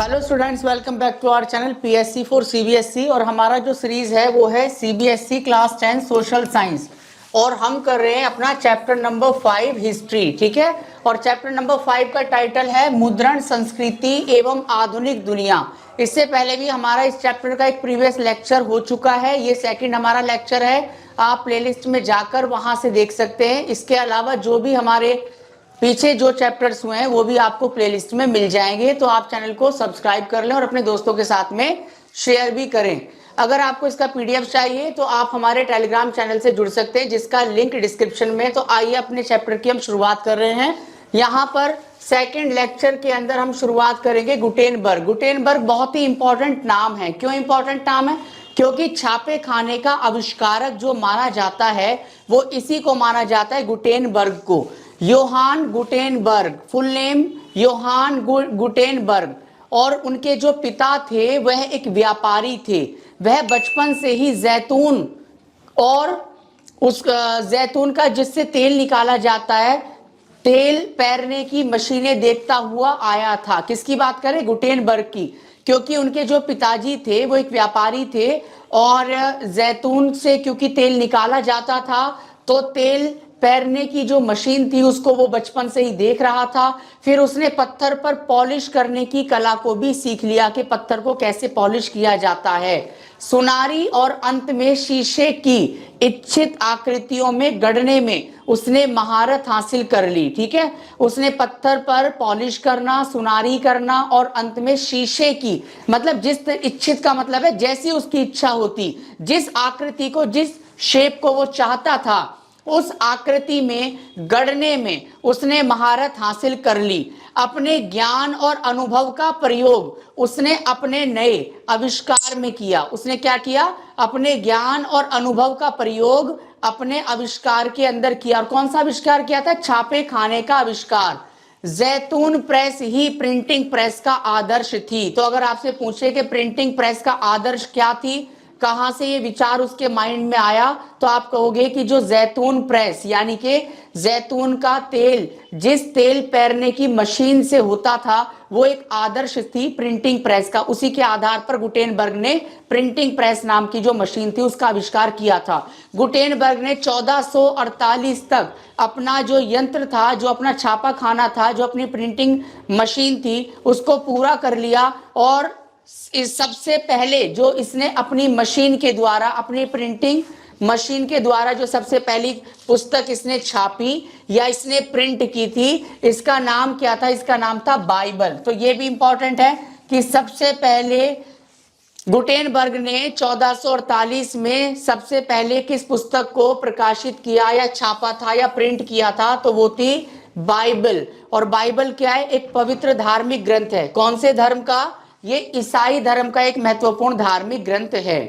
Hello students, welcome back to our channel PSC for CBSE. और हमारा जो series है वो है सीबीएसई क्लास 10 सोशल साइंस, और हम कर रहे हैं अपना चैप्टर नंबर 5 हिस्ट्री। ठीक है, और चैप्टर नंबर 5 का टाइटल है मुद्रण संस्कृति एवं आधुनिक दुनिया। इससे पहले भी हमारा इस चैप्टर का एक प्रीवियस लेक्चर हो चुका है, ये सेकंड हमारा लेक्चर है। आप प्लेलिस्ट में जाकर वहां से देख सकते हैं। इसके अलावा जो भी हमारे पीछे जो चैप्टर्स हुए हैं वो भी आपको प्लेलिस्ट में मिल जाएंगे, तो आप चैनल को सब्सक्राइब कर लें और अपने दोस्तों के साथ में शेयर भी करें। अगर आपको इसका पीडीएफ चाहिए तो आप हमारे टेलीग्राम चैनल से जुड़ सकते हैं, जिसका लिंक डिस्क्रिप्शन में। तो आइए अपने चैप्टर की हम शुरुआत कर रहे हैं। यहाँ पर सेकेंड लेक्चर के अंदर हम शुरुआत करेंगे गुटेनबर्ग। गुटेनबर्ग बहुत ही इंपॉर्टेंट नाम है। क्यों इंपॉर्टेंट नाम है? क्योंकि छापे खाने का आविष्कारक जो माना जाता है वो इसी को माना जाता है, गुटेनबर्ग को। Johann Gutenberg, full name Johann Gutenberg. और उनके जो पिता थे वह एक व्यापारी थे। वह बचपन से ही जैतून और उस जैतून का जिससे तेल निकाला जाता है, तेल पैरने की मशीनें देखता हुआ आया था। किसकी बात करें? गुटेनबर्ग की। क्योंकि उनके जो पिताजी थे वो एक व्यापारी थे, और जैतून से क्योंकि तेल निकाला जाता था तो तेल पैरने की जो मशीन थी उसको वो बचपन से ही देख रहा था। फिर उसने पत्थर पर पॉलिश करने की कला को भी सीख लिया कि पत्थर को कैसे पॉलिश किया जाता है। सुनारी और अंत में शीशे की इच्छित आकृतियों में गढ़ने में उसने महारत हासिल कर ली। ठीक है, उसने पत्थर पर पॉलिश करना, सुनारी करना और अंत में शीशे की, मतलब जिस इच्छित का मतलब है जैसी उसकी इच्छा होती, जिस आकृति को, जिस शेप को वो चाहता था उस आकृति में गढ़ने में उसने महारत हासिल कर ली। अपने ज्ञान और अनुभव का प्रयोग उसने अपने नए आविष्कार में किया। उसने क्या किया? अपने ज्ञान और अनुभव का प्रयोग अपने आविष्कार के अंदर किया। और कौन सा आविष्कार किया था? छापे खाने का आविष्कार। जैतून प्रेस ही प्रिंटिंग प्रेस का आदर्श थी। तो अगर आपसे पूछे कि प्रिंटिंग प्रेस का आदर्श क्या थी, कहां से ये विचार उसके माइंड में आया, तो आप कहोगे कि जो जैतून प्रेस यानी कि जैतून का तेल जिस तेल पैरने की मशीन से होता था वो एक आदर्श थी प्रिंटिंग प्रेस का। उसी के आधार पर गुटेनबर्ग ने प्रिंटिंग प्रेस नाम की जो मशीन थी उसका आविष्कार किया था। गुटेनबर्ग ने 1448 तक अपना जो यंत्र था, जो अपना छापा खाना था, जो अपनी प्रिंटिंग मशीन थी, उसको पूरा कर लिया। और इस सबसे पहले जो इसने अपनी मशीन के द्वारा, अपनी प्रिंटिंग मशीन के द्वारा जो सबसे पहली पुस्तक इसने छापी या इसने प्रिंट की थी, इसका नाम क्या था? इसका नाम था बाइबल। तो ये भी इंपॉर्टेंट है कि सबसे पहले गुटेनबर्ग ने 1448 में सबसे पहले किस पुस्तक को प्रकाशित किया या छापा था या प्रिंट किया था, तो वो थी बाइबल। और बाइबल क्या है? एक पवित्र धार्मिक ग्रंथ है। कौन से धर्म का? ये ईसाई धर्म का एक महत्वपूर्ण धार्मिक ग्रंथ है।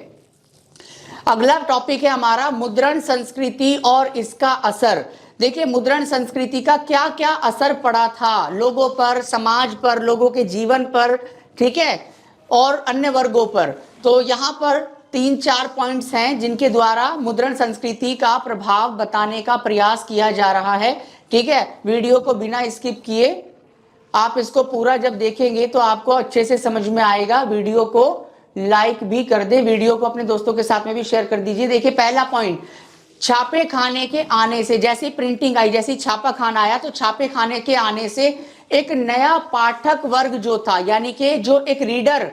अगला टॉपिक है हमारा मुद्रण संस्कृति और इसका असर। देखिए, मुद्रण संस्कृति का क्या क्या असर पड़ा था लोगों पर, समाज पर, लोगों के जीवन पर, ठीक है, और अन्य वर्गों पर। तो यहाँ पर 3-4 पॉइंट्स हैं जिनके द्वारा मुद्रण संस्कृति का प्रभाव बताने का प्रयास किया जा रहा है। ठीक है, वीडियो को बिना स्किप किए आप इसको पूरा जब देखेंगे तो आपको अच्छे से समझ में आएगा। वीडियो को लाइक भी कर दे, वीडियो को अपने दोस्तों के साथ में भी शेयर कर दीजिए। देखिए, पहला पॉइंट, छापे खाने के आने से, जैसी प्रिंटिंग आई, जैसी छापा खाना आया, तो छापे खाने के आने से एक नया पाठक वर्ग जो था, यानी कि जो एक रीडर,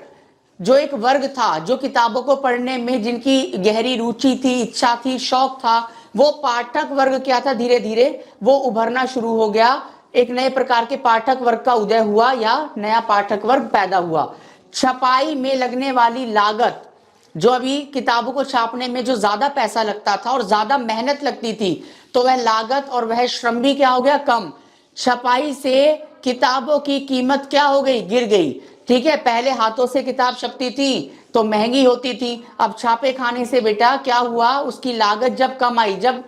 जो एक वर्ग था, जो किताबों को पढ़ने में जिनकी गहरी रुचि थी, इच्छा थी, शौक था, वो पाठक वर्ग क्या था? धीरे धीरे वो उभरना शुरू हो गया। एक नए प्रकार के पाठक वर्ग का उदय हुआ या नया पाठक वर्ग पैदा हुआ। छपाई में लगने वाली लागत, जो अभी किताबों को छापने में जो ज्यादा पैसा लगता था और ज्यादा मेहनत लगती थी, तो वह लागत और वह श्रम भी क्या हो गया? कम। छपाई से किताबों की कीमत क्या हो गई? गिर गई। ठीक है, पहले हाथों से किताब छपती थी तो महंगी होती थी। अब छापे खाने से बेटा क्या हुआ? उसकी लागत जब कम आई, जब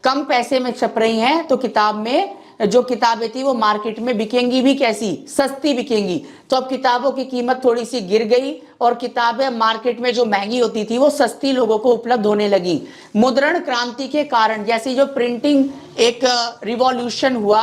कम पैसे में छप रही हैं तो किताब में जो किताबें थी वो मार्केट में बिकेंगी भी कैसी? सस्ती बिकेंगी। तो अब किताबों की कीमत थोड़ी सी गिर गई और किताबें मार्केट में जो महंगी होती थी वो सस्ती लोगों को उपलब्ध होने लगी। मुद्रण क्रांति के कारण, जैसी जो प्रिंटिंग एक रिवॉल्यूशन हुआ,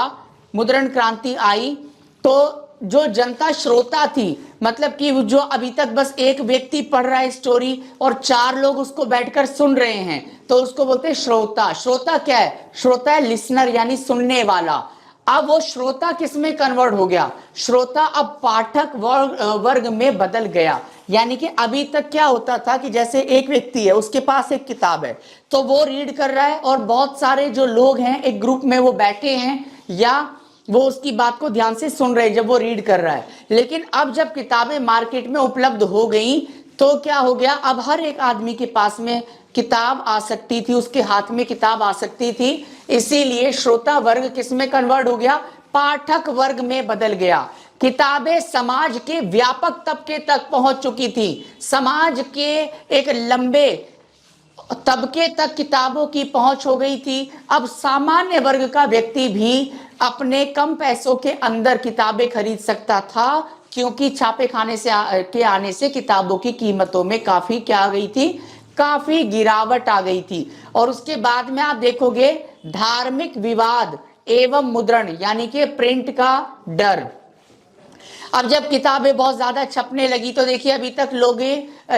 मुद्रण क्रांति आई, तो जो जनता श्रोता थी, मतलब कि जो अभी तक बस एक व्यक्ति पढ़ रहा है स्टोरी और 4 लोग उसको बैठकर सुन रहे हैं, तो उसको बोलते हैं श्रोता। श्रोता क्या है? श्रोता है लिसनर, यानी सुनने वाला। अब वो श्रोता किस में कन्वर्ट हो गया? श्रोता अब पाठक वर्ग में बदल गया। यानी कि अभी तक क्या होता था कि जैसे एक व्यक्ति है, उसके पास एक किताब है, तो वो रीड कर रहा है और बहुत सारे जो लोग हैं एक ग्रुप में वो बैठे हैं या वो उसकी बात को ध्यान से सुन रहे हैं जब वो रीड कर रहा है। लेकिन अब जब किताबें मार्केट में उपलब्ध हो गई तो क्या हो गया? अब हर एक आदमी के पास में किताब आ सकती थी, उसके हाथ में किताब आ सकती थी। इसीलिए श्रोता वर्ग किस में कन्वर्ट हो गया? पाठक वर्ग में बदल गया। किताबें समाज के व्यापक तबके तक पहुंच चुकी थी। समाज के एक लंबे तबके तक किताबों की पहुंच हो गई थी। अब सामान्य वर्ग का व्यक्ति भी अपने कम पैसों के अंदर किताबें खरीद सकता था, क्योंकि छापे खाने से के आने से किताबों की कीमतों में काफी क्या आ गई थी? काफी गिरावट आ गई थी। और उसके बाद में आप देखोगे धार्मिक विवाद एवं मुद्रण, यानी कि प्रिंट का डर। अब जब किताबें बहुत ज्यादा छपने लगी तो देखिए अभी तक लोग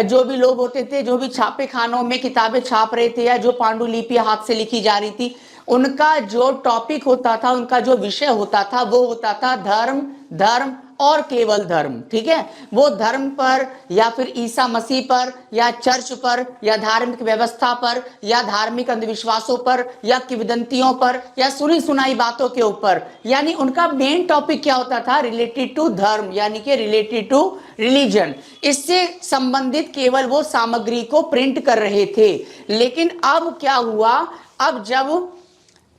जो भी लोग होते थे, जो भी छापे खानों में किताबें छाप रहे थे या जो पांडुलिपि हाथ से लिखी जा रही थी, उनका जो टॉपिक होता था, उनका जो विषय होता था, वो होता था धर्म, धर्म और केवल धर्म। ठीक है, वो धर्म पर या फिर ईसा मसीह पर या चर्च पर या धार्मिक व्यवस्था पर या धार्मिक अंधविश्वासों पर या किंवदंतियों पर या सुनी सुनाई बातों के ऊपर। यानी उनका मेन टॉपिक क्या होता था? रिलेटेड टू धर्म, यानी कि रिलेटेड टू रिलीजन। इससे संबंधित केवल वो सामग्री को प्रिंट कर रहे थे। लेकिन अब क्या हुआ? अब जब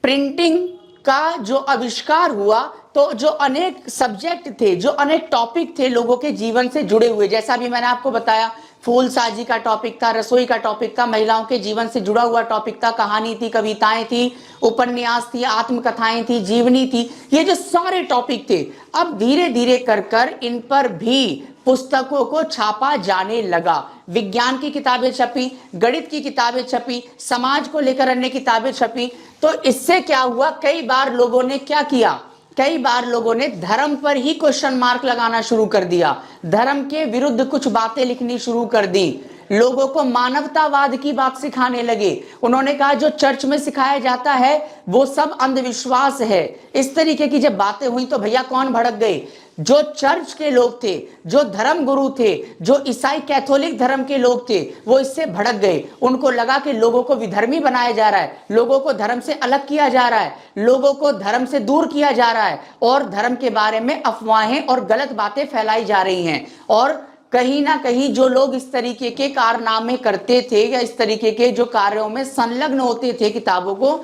प्रिंटिंग का जो आविष्कार हुआ तो जो अनेक सब्जेक्ट थे, जो अनेक टॉपिक थे लोगों के जीवन से जुड़े हुए, जैसा भी मैंने आपको बताया, फूल साजी का टॉपिक था, रसोई का टॉपिक था, महिलाओं के जीवन से जुड़ा हुआ टॉपिक था, कहानी थी, कविताएं थी, उपन्यास थी, आत्मकथाएं थी, जीवनी थी, ये जो सारे टॉपिक थे, अब धीरे धीरे कर कर इन पर भी पुस्तकों को छापा जाने लगा। विज्ञान की किताबें छपी, गणित की किताबें छपी, समाज को लेकर अन्य किताबें छपी। तो इससे क्या हुआ? कई बार लोगों ने क्या किया? कई बार लोगों ने धर्म पर ही क्वेश्चन मार्क लगाना शुरू कर दिया, धर्म के विरुद्ध कुछ बातें लिखनी शुरू कर दी, लोगों को मानवतावाद की बात सिखाने लगे। उन्होंने कहा जो चर्च में सिखाया जाता है वो सब अंधविश्वास है। इस तरीके की जब बातें हुई तो भैया कौन भड़क गए? जो चर्च के लोग थे, जो धर्म गुरु थे, जो ईसाई कैथोलिक धर्म के लोग थे, वो इससे भड़क गए। उनको लगा कि लोगों को विधर्मी बनाया जा रहा है, लोगों को धर्म से अलग किया जा रहा है, लोगों को धर्म से दूर किया जा रहा है और धर्म के बारे में अफवाहें और गलत बातें फैलाई जा रही हैं। और कहीं ना कहीं जो लोग इस तरीके के कारनामे करते थे या इस तरीके के जो कार्यों में संलग्न होते थे किताबों को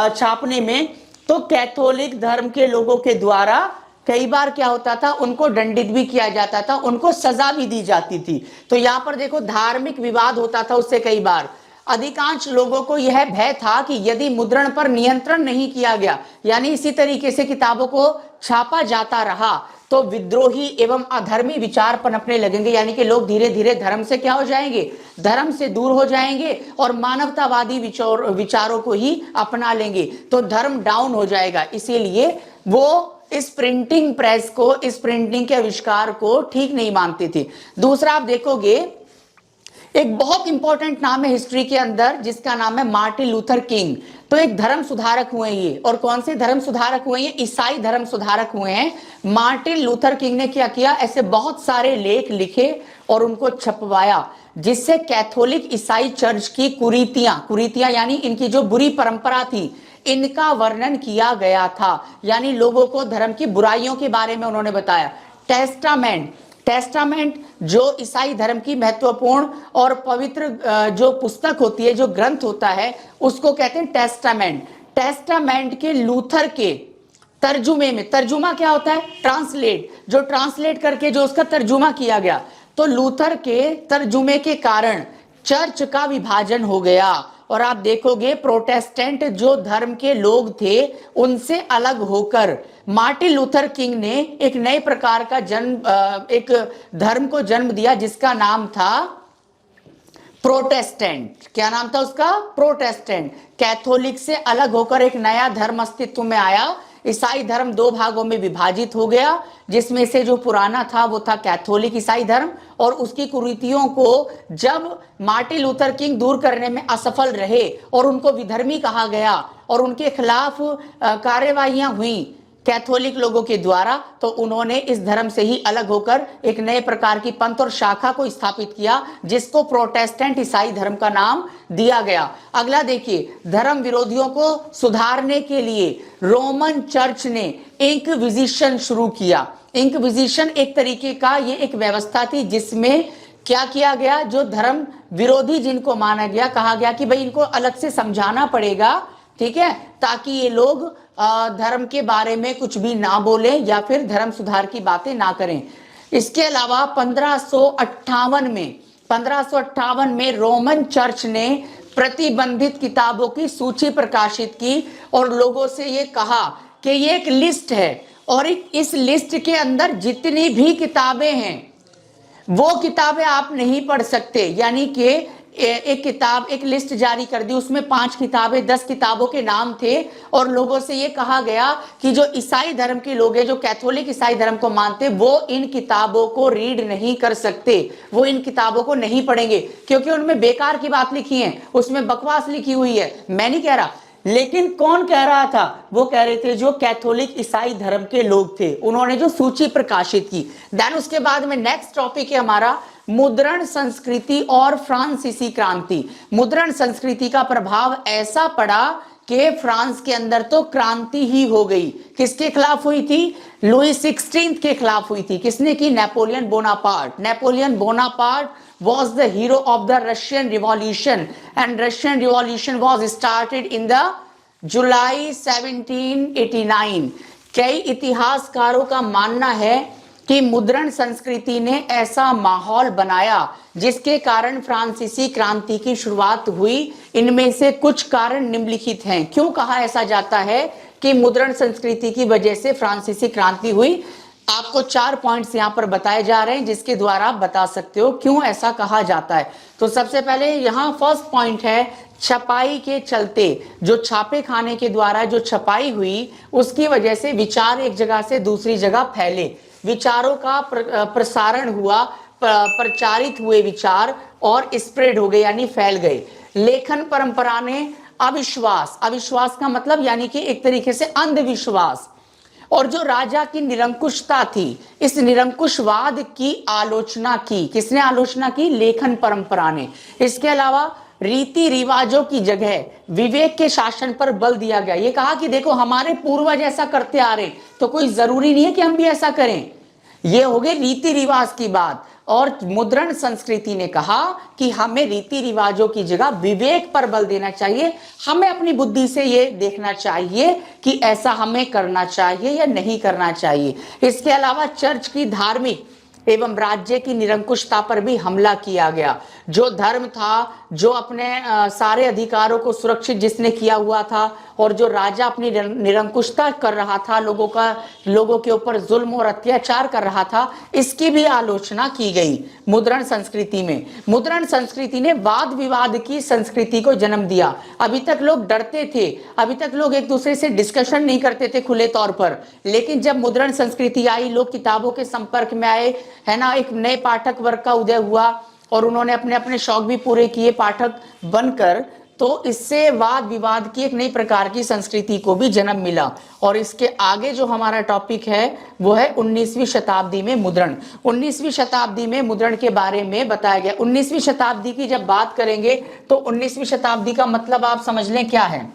छापने में, तो कैथोलिक धर्म के लोगों के द्वारा कई बार क्या होता था? उनको दंडित भी किया जाता था, उनको सजा भी दी जाती थी। तो यहां पर देखो धार्मिक विवाद होता था उससे। कई बार अधिकांश लोगों को यह भय था कि यदि मुद्रण पर नियंत्रण नहीं किया गया, यानी इसी तरीके से किताबों को छापा जाता रहा, तो विद्रोही एवं अधर्मी विचार पनपने लगेंगे। यानी कि लोग धीरे धीरे धर्म से क्या हो जाएंगे? धर्म से दूर हो जाएंगे और मानवतावादी विचारों को ही अपना लेंगे, तो धर्म डाउन हो जाएगा। इसीलिए वो इस प्रिंटिंग प्रेस को, इस प्रिंटिंग के आविष्कार को ठीक नहीं मानते थे। दूसरा आप देखोगे एक बहुत इंपॉर्टेंट नाम है हिस्ट्री के अंदर, जिसका नाम है मार्टिन लूथर किंग। तो एक धर्म सुधारक हुए ये, और कौन से धर्म सुधारक हुए हैं? ईसाई धर्म सुधारक हुए हैं। मार्टिन लूथर किंग ने क्या किया? ऐसे बहुत सारे लेख लिखे और उनको छपवाया, जिससे कैथोलिक ईसाई चर्च की कुरीतियां यानी इनकी जो बुरी परंपरा थी, इनका वर्णन किया गया था। यानी लोगों को धर्म की बुराइयों के बारे में उन्होंने बताया। टेस्टामेंट जो ईसाई धर्म की महत्वपूर्ण और पवित्र जो पुस्तक होती है, जो ग्रंथ होता है, उसको कहते हैं टेस्टामेंट। टेस्टामेंट के लूथर के तर्जुमे में, तर्जुमा क्या होता है? ट्रांसलेट, जो ट्रांसलेट करके जो उसका तर्जुमा किया गया, तो लूथर के तर्जुमे के कारण चर्च का विभाजन हो गया। और आप देखोगे प्रोटेस्टेंट जो धर्म के लोग थे, उनसे अलग होकर मार्टिन लूथर किंग ने एक नए प्रकार का एक धर्म को जन्म दिया, जिसका नाम था प्रोटेस्टेंट। क्या नाम था उसका? प्रोटेस्टेंट। कैथोलिक से अलग होकर एक नया धर्म अस्तित्व में आया। ईसाई धर्म दो भागों में विभाजित हो गया, जिसमें से जो पुराना था वो था कैथोलिक ईसाई धर्म, और उसकी कुरीतियों को जब मार्टिन लूथर किंग दूर करने में असफल रहे और उनको विधर्मी कहा गया और उनके खिलाफ कार्यवाहियां हुई कैथोलिक लोगों के द्वारा, तो उन्होंने इस धर्म से ही अलग होकर एक नए प्रकार की पंथ और शाखा को स्थापित किया, जिसको प्रोटेस्टेंट ईसाई धर्म का नाम दिया गया। अगला देखिए, धर्म विरोधियों को सुधारने के लिए रोमन चर्च ने इंक्विजिशन शुरू किया। इंक्विजिशन एक तरीके का ये एक व्यवस्था थी जिसमें क्या किया गया, जो धर्म विरोधी जिनको माना गया, कहा गया कि भाई इनको अलग से समझाना पड़ेगा, ठीक है, ताकि ये लोग धर्म के बारे में कुछ भी ना बोले या फिर धर्म सुधार की बातें ना करें। इसके अलावा 1558 में रोमन चर्च ने प्रतिबंधित किताबों की सूची प्रकाशित की और लोगों से ये कहा कि ये एक लिस्ट है और इस लिस्ट के अंदर जितनी भी किताबें हैं वो किताबें आप नहीं पढ़ सकते। यानी कि एक लिस्ट जारी कर दी, उसमें 5 किताबें 10 किताबों के नाम थे और लोगों से ये कहा गया कि जो ईसाई धर्म के लोग हैं, जो कैथोलिक ईसाई धर्म को मानते, वो इन किताबों को रीड नहीं कर सकते, वो इन किताबों को नहीं पढ़ेंगे क्योंकि उनमें बेकार की बात लिखी है, उसमें बकवास लिखी हुई है। मैं नहीं कह रहा, लेकिन कौन कह रहा था, वो कह रहे थे जो कैथोलिक ईसाई धर्म के लोग थे, उन्होंने जो सूची प्रकाशित की। देन उसके बाद में नेक्स्ट टॉपिक है हमारा मुद्रण संस्कृति और फ्रांसीसी क्रांति। मुद्रण संस्कृति का प्रभाव ऐसा पड़ा कि फ्रांस के अंदर तो क्रांति ही हो गई। किसके खिलाफ हुई थी? लुई 16 के खिलाफ हुई थी। किसने की? Napoleon Bonaparte. Napoleon Bonaparte was the hero of the Russian Revolution and Russian Revolution was started in the July 1789। कई इतिहासकारों का मानना है कि मुद्रण संस्कृति ने ऐसा माहौल बनाया जिसके कारण फ्रांसीसी क्रांति की शुरुआत हुई। इनमें से कुछ कारण निम्नलिखित हैं। क्यों कहा ऐसा जाता है कि मुद्रण संस्कृति की वजह से फ्रांसीसी क्रांति हुई? आपको 4 पॉइंट्स यहां पर बताए जा रहे हैं जिसके द्वारा आप बता सकते हो क्यों ऐसा कहा जाता है। तो सबसे पहले यहां फर्स्ट पॉइंट है, छपाई के चलते, जो छापे खाने के द्वारा जो छपाई हुई उसकी वजह से विचार एक जगह से दूसरी जगह फैले, विचारों का प्रसारण हुआ, प्रचारित हुए विचार और स्प्रेड हो गए यानी फैल गए। लेखन परंपरा ने अविश्वास का मतलब यानी कि एक तरीके से अंधविश्वास और जो राजा की निरंकुशता थी, इस निरंकुशवाद की आलोचना की। किसने आलोचना की? लेखन परंपरा ने। इसके अलावा रीति रिवाजों की जगह विवेक के शासन पर बल दिया गया। ये कहा कि देखो हमारे पूर्वज ऐसा करते आ रहे तो कोई जरूरी नहीं है कि हम भी ऐसा करें। ये हो गई रीति रिवाज की बात। और मुद्रण संस्कृति ने कहा कि हमें रीति रिवाजों की जगह विवेक पर बल देना चाहिए, हमें अपनी बुद्धि से ये देखना चाहिए कि ऐसा हमें करना चाहिए या नहीं करना चाहिए। इसके अलावा चर्च की धार्मिक एवं राज्य की निरंकुशता पर भी हमला किया गया। जो धर्म था, जो अपने सारे अधिकारों को सुरक्षित जिसने किया हुआ था और जो राजा अपनी निरंकुशता कर रहा था, लोगों के ऊपर जुल्म और अत्याचार कर रहा था, इसकी भी आलोचना की गई मुद्रण संस्कृति में। मुद्रण संस्कृति ने वाद विवाद की संस्कृति को जन्म दिया। अभी तक लोग डरते थे, अभी तक लोग एक दूसरे से डिस्कशन नहीं करते थे खुले तौर पर, लेकिन जब मुद्रण संस्कृति आई, लोग किताबों के संपर्क में आए, है ना, एक नए पाठक वर्ग का उदय हुआ और उन्होंने अपने अपने शौक भी पूरे किए पाठक बनकर, तो इससे वाद विवाद की एक नई प्रकार की संस्कृति को भी जन्म मिला। और इसके आगे जो हमारा टॉपिक है वो है 19वीं शताब्दी में मुद्रण। 19वीं शताब्दी में मुद्रण के बारे में बताया गया। 19वीं शताब्दी की जब बात करेंगे तो 19वीं शताब्दी का मतलब आप समझ लें क्या है।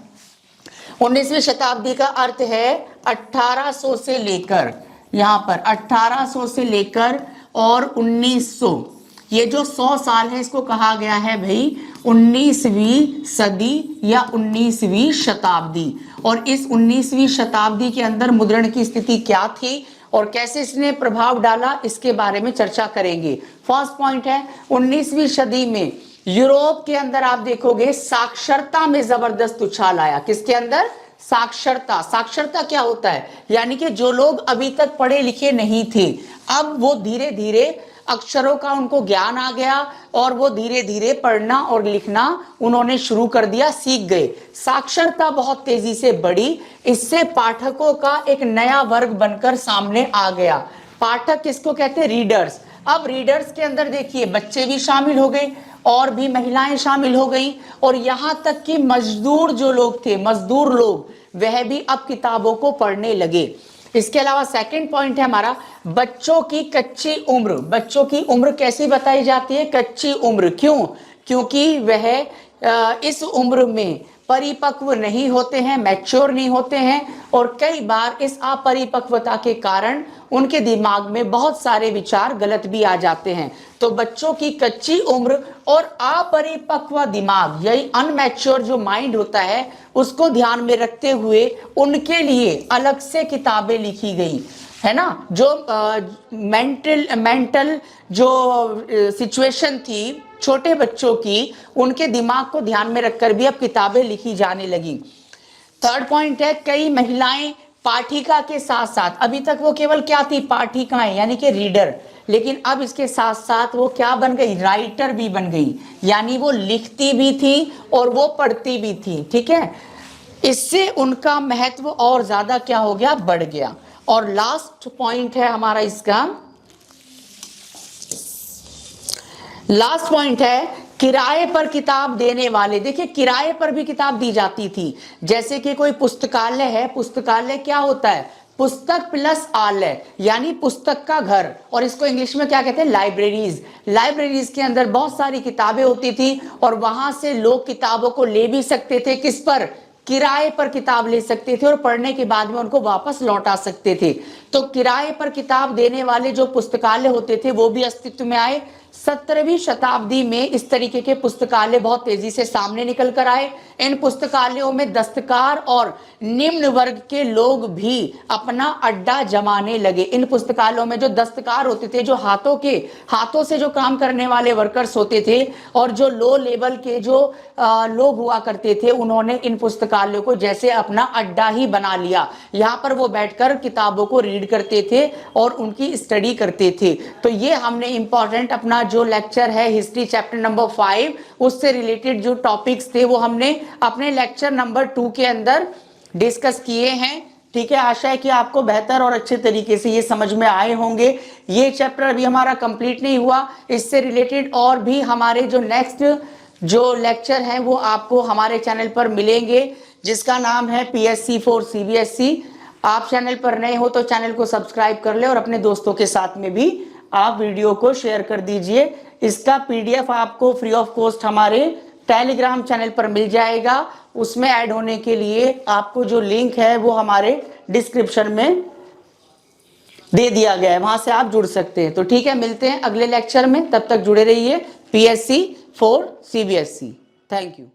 19वीं शताब्दी का अर्थ है 1800 से लेकर, यहाँ पर 1800 से लेकर और 1900, ये जो 100 साल है इसको कहा गया है भाई 19वीं सदी या 19वीं शताब्दी। और इस 19वीं शताब्दी के अंदर मुद्रण की स्थिति क्या थी और कैसे इसने प्रभाव डाला, इसके बारे में चर्चा करेंगे। फर्स्ट पॉइंट है 19वीं सदी में यूरोप के अंदर आप देखोगे साक्षरता में जबरदस्त उछाल आया। किसके अंदर? साक्षरता। साक्षरता क्या होता है? यानी कि जो लोग अभी तक पढ़े लिखे नहीं थे, अब वो धीरे धीरे अक्षरों का उनको ज्ञान आ गया और वो धीरे धीरे पढ़ना और लिखना उन्होंने शुरू कर दिया, सीख गए। साक्षरता बहुत तेजी से बढ़ी, इससे पाठकों का एक नया वर्ग बनकर सामने आ गया। पाठक किसको कहते हैं? रीडर्स। अब रीडर्स के अंदर देखिए बच्चे भी शामिल हो गए और भी महिलाएं शामिल हो गई, और यहां तक कि मजदूर जो लोग थे, मजदूर लोग, वह भी अब किताबों को पढ़ने लगे। इसके अलावा सेकंड पॉइंट है हमारा बच्चों की कच्ची उम्र। बच्चों की उम्र कैसी बताई जाती है? कच्ची उम्र। क्यों? क्योंकि वह इस उम्र में परिपक्व नहीं होते हैं, मैच्योर नहीं होते हैं, और कई बार इस अपरिपक्वता के कारण उनके दिमाग में बहुत सारे विचार गलत भी आ जाते हैं। तो बच्चों की कच्ची उम्र और अपरिपक्व दिमाग, यही अनमैच्योर जो माइंड होता है, उसको ध्यान में रखते हुए उनके लिए अलग से किताबें लिखी गई है ना। जो मेंटल जो सिचुएशन थी छोटे बच्चों की, उनके दिमाग को ध्यान में रखकर भी अब किताबें लिखी जाने लगी। थर्ड पॉइंट है कई महिलाएं पाठिका के साथ साथ, अभी तक वो केवल क्या थी? पाठिकाएं, यानी कि रीडर, लेकिन अब इसके साथ साथ वो क्या बन गई? राइटर भी बन गई, यानी वो लिखती भी थी और वो पढ़ती भी थी। ठीक है, इससे उनका महत्व और ज्यादा क्या हो गया? बढ़ गया। और लास्ट पॉइंट है हमारा इसका, लास्ट पॉइंट है किराए पर किताब देने वाले। देखिए किराए पर भी किताब दी जाती थी, जैसे कि कोई पुस्तकालय है, पुस्तकालय क्या होता है? पुस्तक प्लस आलय, यानी पुस्तक का घर, और इसको इंग्लिश में क्या कहते हैं? लाइब्रेरीज। लाइब्रेरीज के अंदर बहुत सारी किताबें होती थी और वहां से लोग किताबों को ले भी सकते थे। किस पर? किराए पर किताब ले सकते थे और पढ़ने के बाद में उनको वापस लौटा सकते थे। तो किराए पर किताब देने वाले जो पुस्तकालय होते थे वो भी अस्तित्व में आए। 17वीं शताब्दी में इस तरीके के पुस्तकालय बहुत तेजी से सामने निकल कर आए। इन पुस्तकालयों में दस्तकार और निम्न वर्ग के लोग भी अपना अड्डा जमाने लगे। इन पुस्तकालयों में जो दस्तकार होते थे, जो हाथों से जो काम करने वाले वर्कर्स होते थे, और जो लो लेवल के जो लोग हुआ करते थे, उन्होंने इन पुस्तकालयों को जैसे अपना अड्डा ही बना लिया। यहाँ पर वो बैठकर किताबों को रीड करते थे और उनकी स्टडी करते थे। तो ये हमने इंपॉर्टेंट अपना जो लेक्चर है हिस्ट्री चैप्टर नंबर 5, उससे रिलेटेड जो टॉपिक्स थे वो हमने अपने लेक्चर नंबर 2 के अंदर डिस्कस किए हैं। ठीक है, आशा है कि आपको बेहतर और अच्छे तरीके से ये समझ में आए होंगे। ये चैप्टर अभी हमारा कंप्लीट नहीं हुआ, इससे रिलेटेड और भी हमारे जो नेक्स्ट जो लेक्चर हैं वो आपको हमारे चैनल पर मिलेंगे, जिसका नाम है PSC for CBSE। आप चैनल पर नए हो तो चैनल को सब्सक्राइब कर ले और अपने दोस्तों के साथ में भी आप वीडियो को शेयर कर दीजिए। इसका PDF आपको फ्री ऑफ कॉस्ट हमारे टेलीग्राम चैनल पर मिल जाएगा। उसमें ऐड होने के लिए आपको जो लिंक है वो हमारे डिस्क्रिप्शन में दे दिया गया है, वहां से आप जुड़ सकते हैं। तो ठीक है, मिलते हैं अगले लेक्चर में, तब तक जुड़े रहिए PSC for CBSE। Thank you.